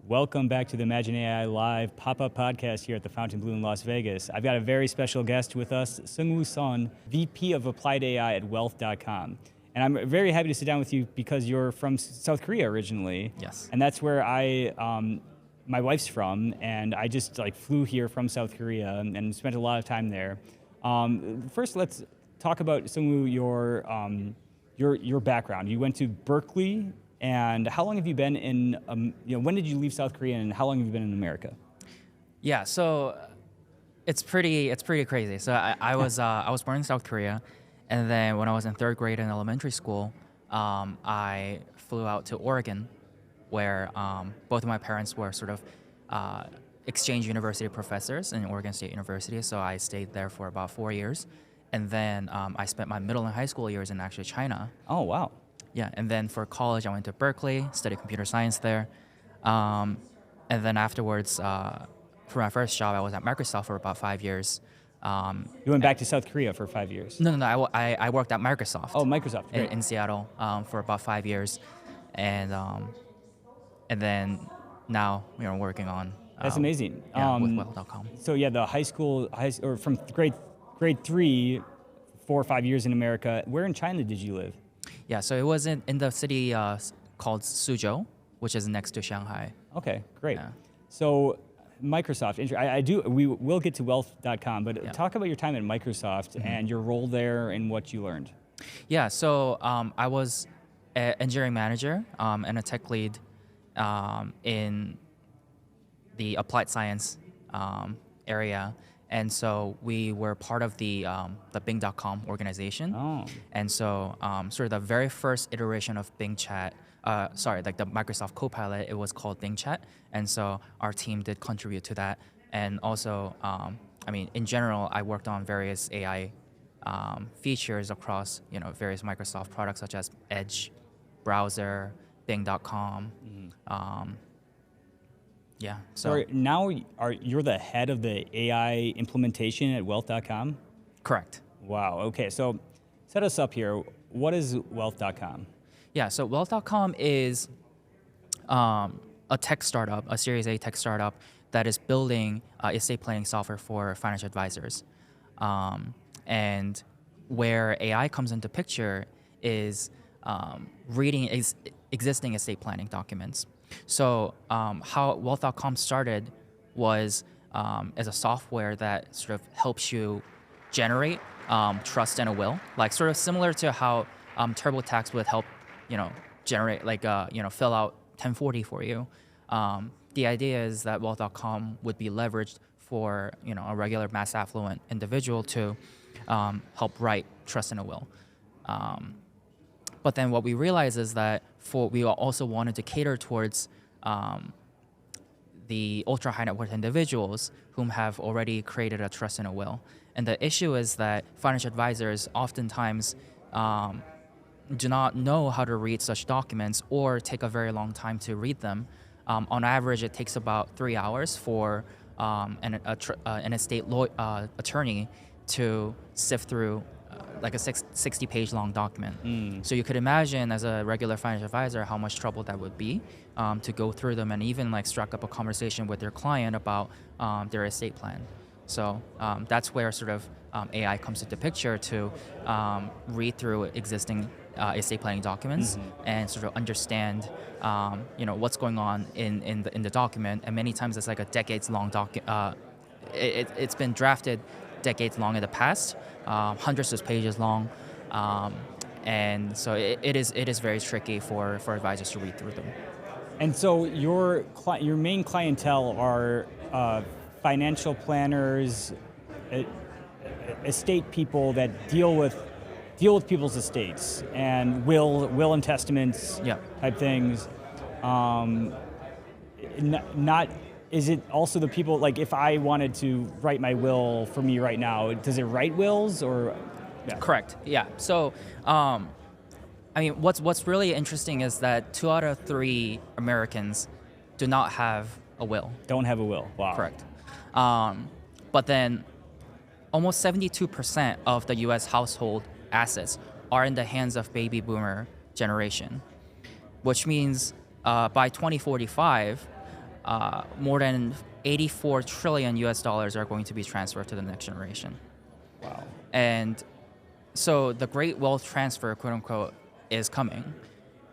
Welcome back to the Imagine AI Live pop-up podcast here at the Fontainebleau in Las Vegas. I've got a very special guest with us, Seungwoo Son, VP of Applied AI at Wealth.com. And I'm very happy to sit down with you because you're from South Korea originally. Yes. And that's where my wife's from, and I just flew here from South Korea and spent a lot of time there. First, let's talk about Seungwoo, your background. You went to Berkeley. And how long have you been in, when did you leave South Korea and how long have you been in America? Yeah, so it's pretty crazy. So I was born in South Korea, and then when I was in third grade in elementary school, I flew out to Oregon, where both of my parents were sort of exchange university professors in Oregon State University. So I stayed there for about 4 years, and then I spent my middle and high school years in actually China. Oh, wow. Yeah, and then for college, I went to Berkeley, studied computer science there. And then afterwards, for my first job, I was at Microsoft for about 5 years. You went back to South Korea for 5 years? No, I worked at Microsoft. Oh, Microsoft, great. In Seattle for about 5 years. And then now, working on... That's amazing. With Wealth.com. So yeah, the or from grade 3, 4 or 5 years in America. Where in China did you live? Yeah, so it was in the city called Suzhou, which is next to Shanghai. Okay, great. Yeah. So Microsoft, we will get to Wealth.com, but talk about your time at Microsoft and your role there and what you learned. Yeah, so I was an engineering manager and a tech lead in the applied science area. And so we were part of the Bing.com organization. Oh. And so sort of the very first iteration of Bing Chat, the Microsoft Copilot, it was called Bing Chat. And so our team did contribute to that. And also, in general, I worked on various AI features across, various Microsoft products such as Edge, browser, Bing.com. Yeah. So now you're the head of the AI implementation at Wealth.com? Correct. Wow. Okay. So set us up here. What is Wealth.com? Yeah. So Wealth.com is a tech startup, a Series A tech startup that is building estate planning software for financial advisors. And where AI comes into picture is reading existing estate planning documents. So how Wealth.com started was as a software that sort of helps you generate trust and a will, like sort of similar to how TurboTax would help, generate fill out 1040 for you. The idea is that Wealth.com would be leveraged for a regular mass affluent individual to help write trust and a will. But then what we realized is that we also wanted to cater towards the ultra high net worth individuals whom have already created a trust and a will. And the issue is that financial advisors oftentimes do not know how to read such documents or take a very long time to read them. On average, it takes about 3 hours for an estate attorney to sift through like a 60-page long document. So you could imagine as a regular financial advisor how much trouble that would be to go through them and even strike up a conversation with their client about their estate plan. So that's where sort of AI comes into picture to read through existing estate planning documents and sort of understand what's going on in the document. And many times it's like a decades-long document. It's been drafted decades long in the past, hundreds of pages long, and so it is very tricky for advisors to read through them. And so your main clientele are financial planners, estate people that deal with people's estates and will and testaments type things. Is it also the people, like if I wanted to write my will for me right now, does it write wills or? Yeah. Correct, yeah. So, what's really interesting is that 2 out of 3 Americans do not have a will. Don't have a will, wow. Correct. But then almost 72% of the US household assets are in the hands of baby boomer generation, which means by 2045, more than 84 trillion US dollars are going to be transferred to the next generation. Wow. And so the great wealth transfer, quote unquote, is coming.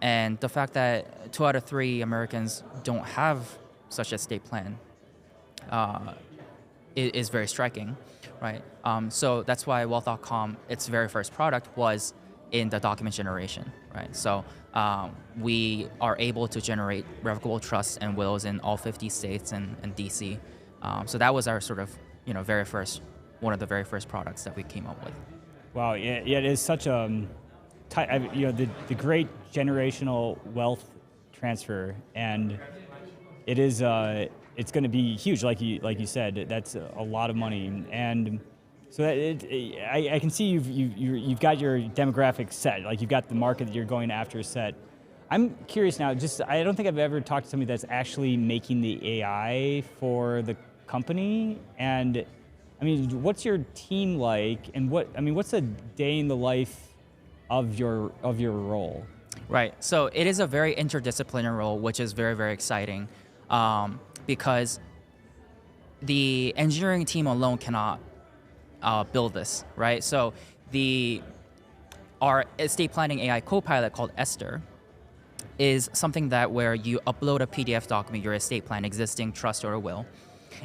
And the fact that 2 out of 3 Americans don't have such estate plan is very striking, right? So that's why Wealth.com, its very first product was in the document generation, right? So we are able to generate revocable trusts and wills in all 50 states and DC. So that was our sort of, one of the very first products that we came up with. Wow, yeah, it is such a, the great generational wealth transfer, and it is, it's going to be huge, like you said. That's a lot of money, and so I can see you've got your demographic set, like you've got the market that you're going after set. I'm curious now. I don't think I've ever talked to somebody that's actually making the AI for the company, and I mean, what's your team like, and what's a day in the life of your role? Right. So it is a very interdisciplinary role, which is very, very exciting, because the engineering team alone cannot build this, right? So our estate planning AI copilot called Esther is something that where you upload a PDF document, your estate plan, existing trust or a will,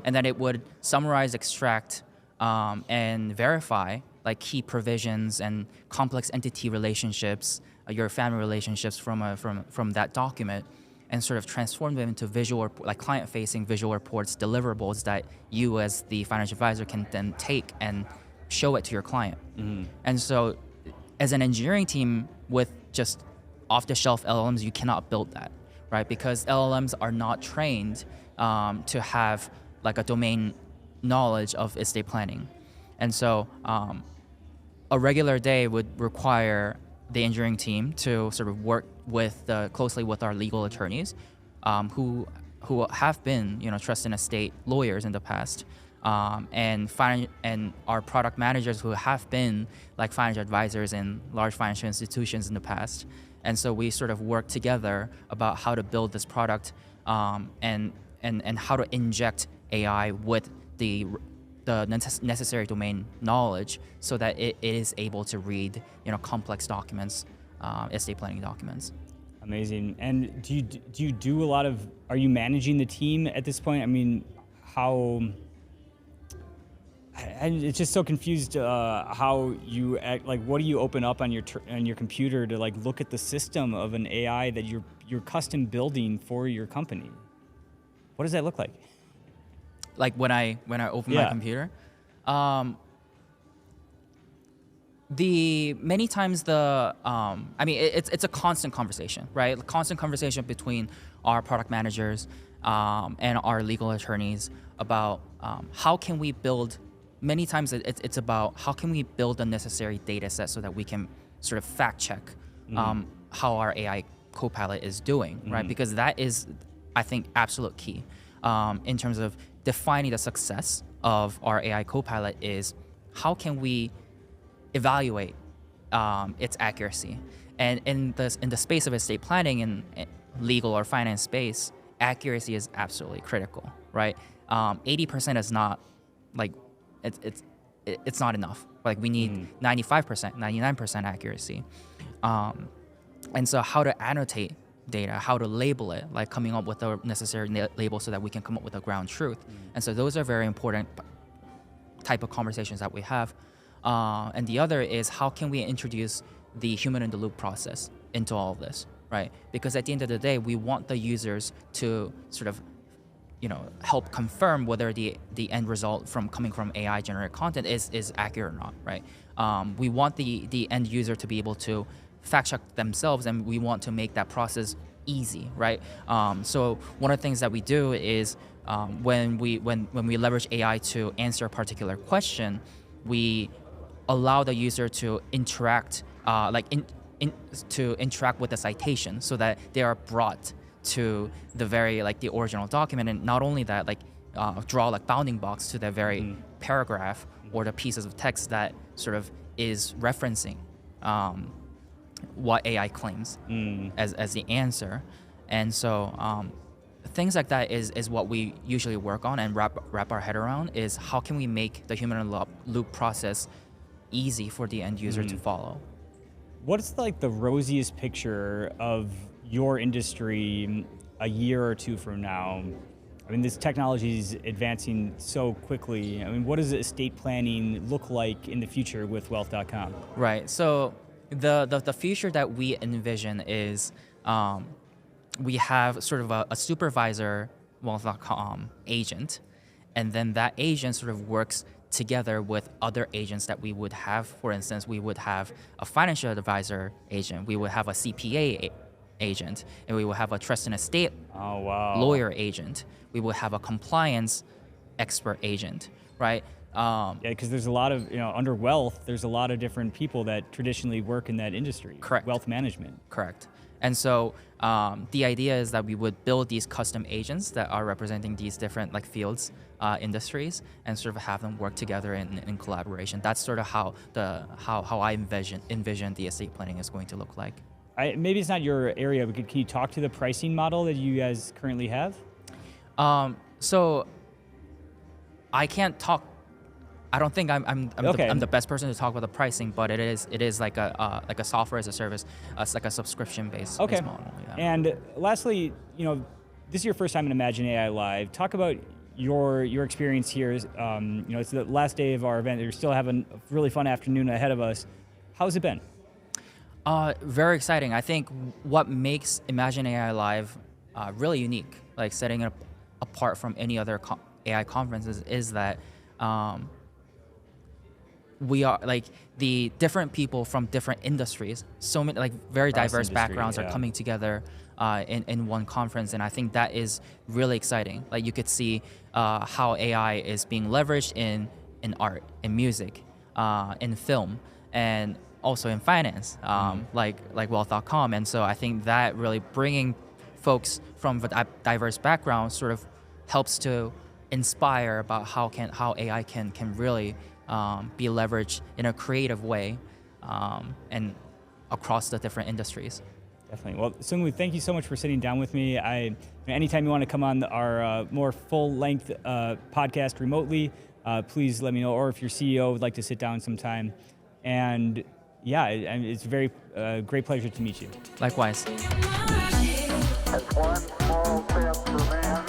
and then it would summarize, extract, and verify like key provisions and complex entity relationships, your family relationships from that document, and sort of transform them into visual, like client-facing visual reports, deliverables that you as the financial advisor can then take and show it to your client. Mm-hmm. And so, as an engineering team with just off-the-shelf LLMs, you cannot build that, right? Because LLMs are not trained to have like a domain knowledge of estate planning. And so a regular day would require the engineering team to sort of work closely with our legal attorneys who have been trust and estate lawyers in the past, and our product managers who have been like financial advisors in large financial institutions in the past. And so we sort of work together about how to build this product and how to inject AI with the necessary domain knowledge so that it is able to read complex documents, estate planning documents. Amazing. And do you do a lot of? Are you managing the team at this point? I mean, how? I'm just so confused how you act. Like, what do you open up on your computer to like look at the system of an AI that you're custom building for your company? What does that look like? Like when I open my computer, many times it's a constant conversation, right? A constant conversation between our product managers and our legal attorneys about how can we build. Many times it's about how can we build the necessary data set so that we can sort of fact check how our AI copilot is doing, right? Because that is, I think, absolute key in terms of defining the success of our AI copilot is how can we evaluate its accuracy. And in the space of estate planning and legal or finance space, accuracy is absolutely critical, right? 80% is not like it's not enough. Like we need 95%, 99% accuracy. And so how to annotate data, how to label it, like coming up with a necessary label so that we can come up with a ground truth. And so those are very important type of conversations that we have. And the other is how can we introduce the human in the loop process into all of this, right? Because at the end of the day, we want the users to sort of help confirm whether the end result coming from AI generated content is accurate or not, right? We want the end user to be able to fact check themselves, and we want to make that process easy, right? So one of the things that we do is when we leverage AI to answer a particular question, we allow the user to interact, to interact with the citation, so that they are brought to the original document, and not only that, draw like bounding box to the very paragraph or the pieces of text that sort of is referencing what AI claims as the answer. And so things like that is what we usually work on and wrap our head around, is how can we make the human loop process easy for the end user to follow. What's like the rosiest picture of your industry a year or two from now? I mean, this technology is advancing so quickly. I mean, what does estate planning look like in the future with wealth.com? Right. So the future that we envision is we have sort of a supervisor wealth.com agent, and then that agent sort of works together with other agents that we would have. For instance, we would have a financial advisor agent, we would have a CPA agent, and we will have a trust and estate lawyer agent. We will have a compliance expert agent, right? Yeah, because there's a lot of, under wealth, there's a lot of different people that traditionally work in that industry. Correct. Wealth management. Correct. And so the idea is that we would build these custom agents that are representing these different fields, industries, and sort of have them work together in collaboration. That's sort of how I envision the estate planning is going to look like. Maybe it's not your area, but can you talk to the pricing model that you guys currently have? So I can't talk. I don't think I'm the best person to talk about the pricing, but it is like a software as a service. It's like a subscription based model. Yeah. And lastly, this is your first time in Imagine AI Live. Talk about your experience here. It's the last day of our event. We're still having a really fun afternoon ahead of us. How's it been? Very exciting. I think what makes Imagine AI Live really unique, like setting it apart from any other AI conferences, is that we are the different people from different industries, so many very diverse backgrounds are coming together in one conference, and I think that is really exciting. You could see how AI is being leveraged in art, in music, in film, and also in finance, like wealth.com. And so I think that really bringing folks from diverse backgrounds sort of helps to inspire about how AI can really be leveraged in a creative way and across the different industries. Definitely. Well, Seungwoo, thank you so much for sitting down with me. Anytime you want to come on our more full-length podcast remotely, please let me know, or if your CEO would like to sit down sometime. And yeah, it's a very great pleasure to meet you. Likewise. That's one small step for man.